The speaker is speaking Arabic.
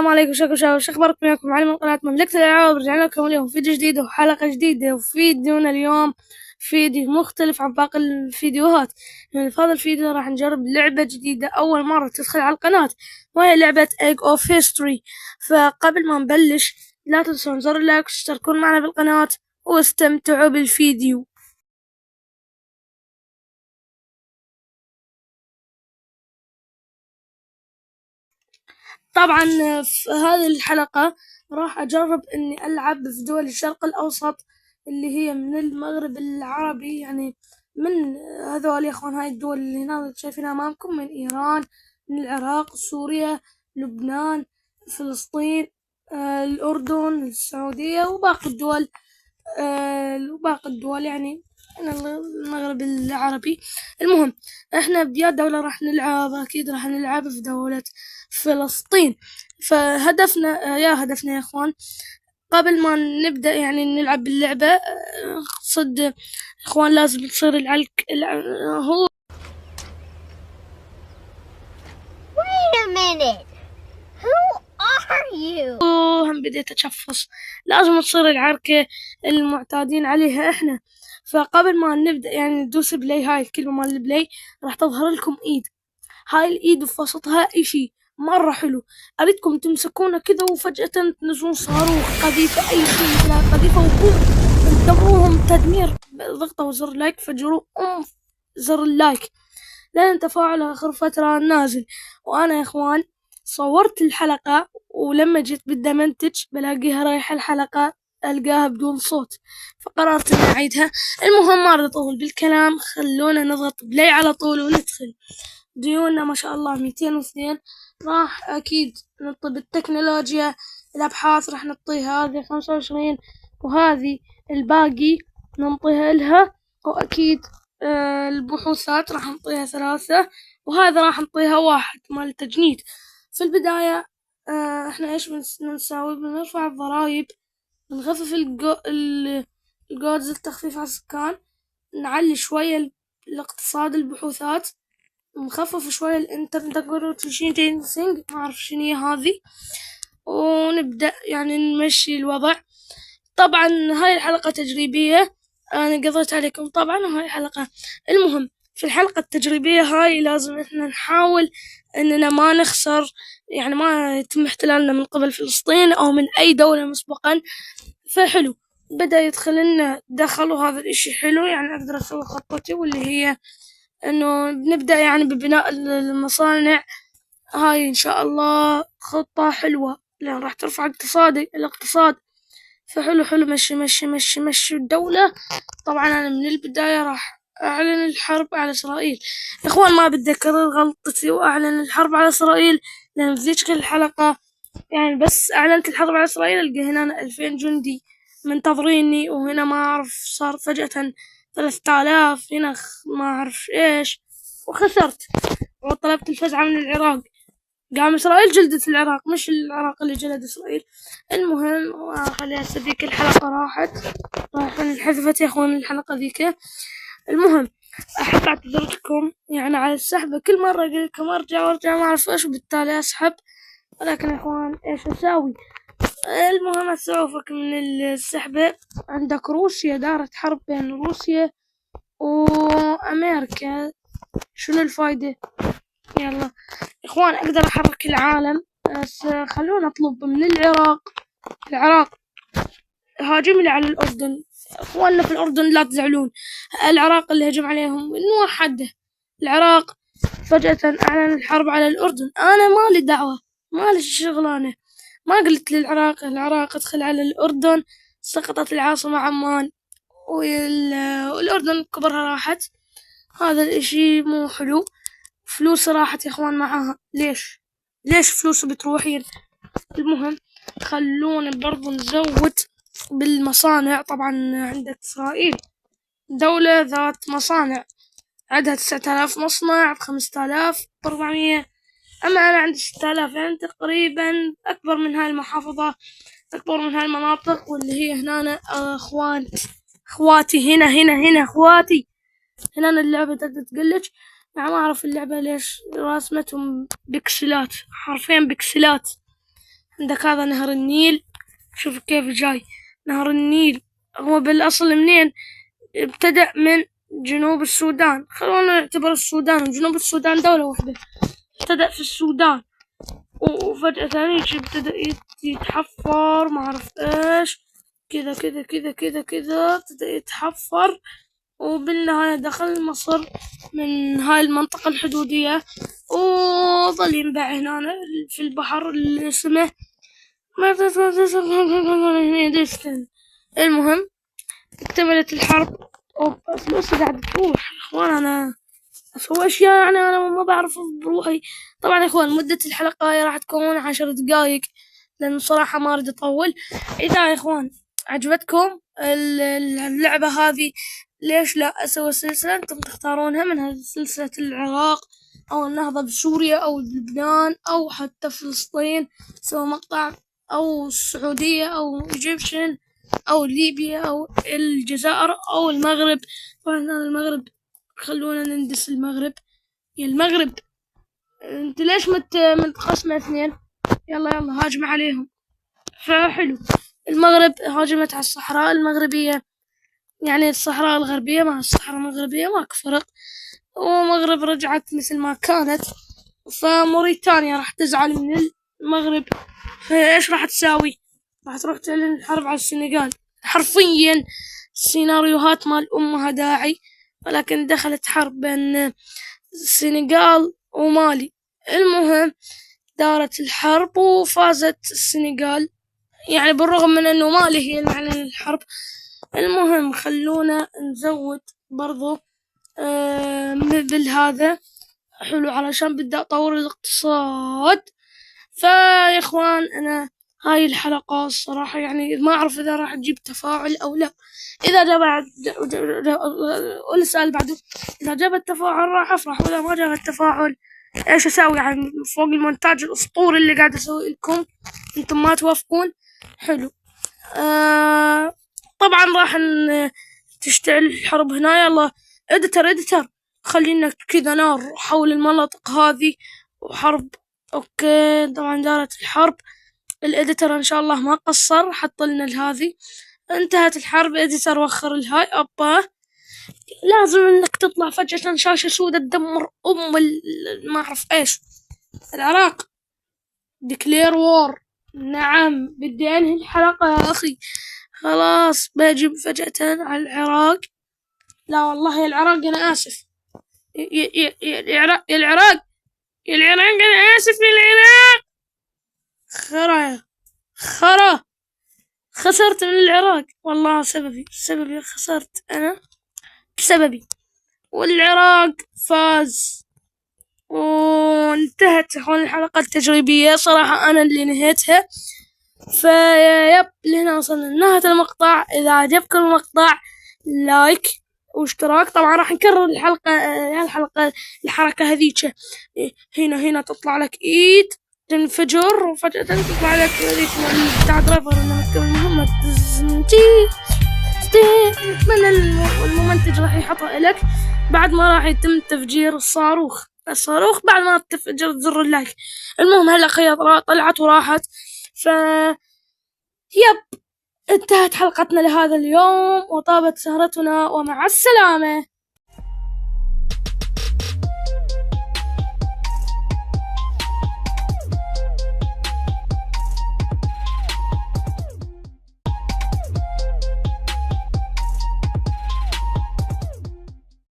عليكم شكرا شو اخباركم؟ معكم معلم قناة مملكة الالعاب. رجعنا لكم اليوم فيديو جديد وحلقة جديدة. وفيديونا اليوم فيديو مختلف عن باقي الفيديوهات، يعني في هذا الفيديو راح نجرب لعبة جديدة أول مرة تدخل على القناة، وهي لعبة Egg of History. فقبل ما نبلش لا تنسون زر اللايك وتشتركون معنا بالقناة واستمتعوا بالفيديو. طبعا في هذه الحلقة راح أجرب إني ألعب في دول الشرق الأوسط اللي هي من المغرب العربي، يعني من هذول يا أخوان. هاي الدول اللي هنا شايفينها أمامكم، من إيران، من العراق، سوريا، لبنان، فلسطين، الأردن، السعودية، وباقي الدول يعني من المغرب العربي. المهم احنا بيا دولة راح نلعب، اكيد راح نلعب في دولة فلسطين. فهدفنا هدفنا يا اخوان قبل ما نبدأ يعني نلعب باللعبة، صد اخوان لازم تصير هو Wait a minute. Who are you? هم بديت اتشفص. لازم تصير العركة المعتادين عليها احنا. فقبل ما نبدأ يعني ندوس بلاي، هاي الكلمة مال البلاي راح تظهر لكم ايد. هاي الايد في وسطها اشي مرة حلو، اريدكم تمسكونه كذا وفجأة تنزلون صاروخ، قذيفة، اي شيء مثل قذيفة، وبوم تدمروهم تدمير. ضغطوا زر لايك، فجروا زر اللايك لأن تفاعل آخر فترة نازل. وأنا يا إخوان صورت الحلقة، ولما جيت بدي أمنتج بلاقيها رايحة الحلقة ألقاها بدون صوت، فقررت إني أعيدها. المهم ما أطول بالكلام، خلونا نضغط بلاي على طول وندخل. ديونا ما شاء الله 202. راح أكيد نطي بالتكنولوجيا، الأبحاث راح نعطيها هذه 25، وهذه الباقي ننطيها لها. وأكيد البحوثات راح نعطيها 3، وهذا راح نعطيها 1 مال التجنيد. في البداية احنا ايش بنساوي؟ بنرفع الضرايب، بنخفف الجودز، التخفيف على السكان، نعلي شوية الاقتصاد، البحوثات، نخفف شوية الانترنت، ما اعرف شنو هي هذه، ونبدأ يعني نمشي الوضع. طبعا هاي الحلقة تجريبية، أنا قضيت عليكم طبعا، وهاي حلقة. المهم في الحلقة التجريبية هاي لازم إحنا نحاول إننا ما نخسر، يعني ما يتم احتلالنا من قبل فلسطين أو من أي دولة مسبقا. فحلو، بدأ يدخل لنا دخل، وهذا الإشي حلو، يعني أقدر أسوي خطتي، واللي هي إنه بنبدأ يعني ببناء المصانع. هاي إن شاء الله خطة حلوة لأن راح ترفع الاقتصاد. فحلو حلو، مشي مشي مشي مشي الدولة. طبعا أنا من البداية راح أعلن الحرب على إسرائيل. إخوان ما بدي أكرر غلطتي وأعلن الحرب على إسرائيل، لأن في ذيك الحلقة يعني بس أعلنت الحرب على إسرائيل ألقى هنا 2000 جندي منتظريني، وهنا ما أعرف صار فجأة 3000 هنا، ما أعرف إيش، وخسرت وطلبت الفزعة من العراق. قام إسرائيل جلدت العراق، مش العراق اللي جلد إسرائيل. المهم خليها ذيك الحلقة راحت انحذفت يا اخوان الحلقة ذيك. المهم احب اعتذر لكم يعني على السحبة، كل مرة اقول لكم ارجع وارجع ما اعرف ايش، وبالتالي اسحب، ولكن يا اخوان ايش اساوي. المهم اسعفك من السحبة. عندك روسيا، دارت حرب بين روسيا وامريكا، شنو الفايدة؟ يلا اخوان اقدر احرك العالم، بس خلونا اطلب من العراق هاجم لي على الأردن. أخواننا في الأردن لا تزعلون، العراق اللي هجم عليهم نوحده. العراق فجأة أعلن الحرب على الأردن، أنا مالي دعوة، مالي شغلانة. ما قلت العراق ادخل على الأردن، سقطت العاصمة عمان، والأردن كبرها راحت. هذا الإشي مو حلو. فلوس راحت يا اخوان معاها، ليش فلوس بتروحين؟ المهم خلونا برضو نزود بالمصانع. طبعا عندك إسرائيل دولة ذات مصانع، عندها 9000 مصنع ب5400، أما أنا عندي 6000، يعني تقريبا أكبر من هاي المحافظة، أكبر من هاي المناطق. واللي هي هنا أخواتي، هنا أخواتي، هنا اللعبة تبدأ تقلج. يعني ما أعرف اللعبة ليش رسمتهم بكسلات، حرفيا بكسلات. عندك هذا نهر النيل، شوف كيف جاي. نهر النيل هو بالأصل منين؟ ابتدأ من جنوب السودان، خلونا نعتبر السودان وجنوب السودان دولة واحدة. ابتدأ في السودان وفجأة ثاني ابتدأ يتحفر، ما أعرف إيش، كذا كذا كذا كذا كذا ابتدأ يتحفر، وبالنهاية دخل مصر من هاي المنطقة الحدودية، وظل ينبع هنا في البحر اللي اسمه المهم اكتملت الحرب. فلوسي قاعدة تروح يا اخوان، انا اسوي اشياء يعني انا ما بعرف بروحي. طبعا يا اخوان مدة الحلقة هي راح تكون 10 دقايق، لان صراحة ما اريد اطول. اذا يا اخوان عجبتكم اللعبة هذه، ليش لا اسوي سلسلة انتم تختارونها، من سلسلة العراق او النهضة بسوريا او لبنان او حتى فلسطين، سوى مقطع، او السعودية او ايجيبشن او ليبيا او الجزائر او المغرب. طبعا المغرب خلونا نندس المغرب. يا المغرب انت ليش متقسمة اثنين؟ يلا يلا هاجم عليهم. فحلو، المغرب هاجمت على الصحراء المغربية، يعني الصحراء الغربية مع الصحراء المغربية ماكو فرق، ومغرب رجعت مثل ما كانت. فموريتانيا راح تزعل من المغرب، فايش راح تساوي؟ راح تروح تعلن الحرب على السنغال. حرفيا السيناريوهات مال أمها داعي، ولكن دخلت حرب بين السنغال ومالي. المهم دارت الحرب وفازت السنغال، يعني بالرغم من انه مالي هي اللي معلن الحرب. المهم خلونا نزود برضو بالهذا حلو علشان بدي اطور الاقتصاد. فيا اخوان انا هاي الحلقة الصراحة يعني ما اعرف اذا راح تجيب تفاعل او لا. اذا جاب والسؤال بعده، اذا جاب التفاعل راح افرح، واذا ما جاب التفاعل ايش اسوي؟ يعني فوق المونتاج الاسطوري اللي قاعد اسوي لكم انتم ما توافقون. حلو. طبعا راح تشتعل الحرب هنا. يلا اديتر خلينا كذا نار حول المناطق هذه وحرب. اوكي طبعا دارت الحرب، الاديتر ان شاء الله ما قصر حط لنا هذه. انتهت الحرب، اديتر وخر الهاي. ابا لازم انك تطلع فجأة شاشة سوداء تدمر ما اعرف ايش. العراق ديكلير وور. نعم بدي انهي الحلقة يا اخي، خلاص بجيب فجأة على العراق. لا والله يا العراق انا اسف، يا العراق يا العراق يا العراق انا اسف يا العراق. خرا خسرت من العراق والله، سببي خسرت انا بسببي، والعراق فاز وانتهت هون الحلقة التجريبية. صراحة أنا اللي نهيتها. فيب لهنا وصلنا لنهاية المقطع. إذا عجبكم المقطع لايك واشتراك. طبعا راح نكرر الحركة هذيك، هنا تطلع لك ايد تنفجر وفجأة تطلع لك هذيك بتاع دريفر انها تكمل المهمة. نتمنى المنتج راح يحطها لك بعد ما راح يتم تفجير الصاروخ بعد ما تفجر زر اللايك. المهم هلا خياطة طلعت وراحت. يب انتهت حلقتنا لهذا اليوم، وطابت سهرتنا، ومع السلامة.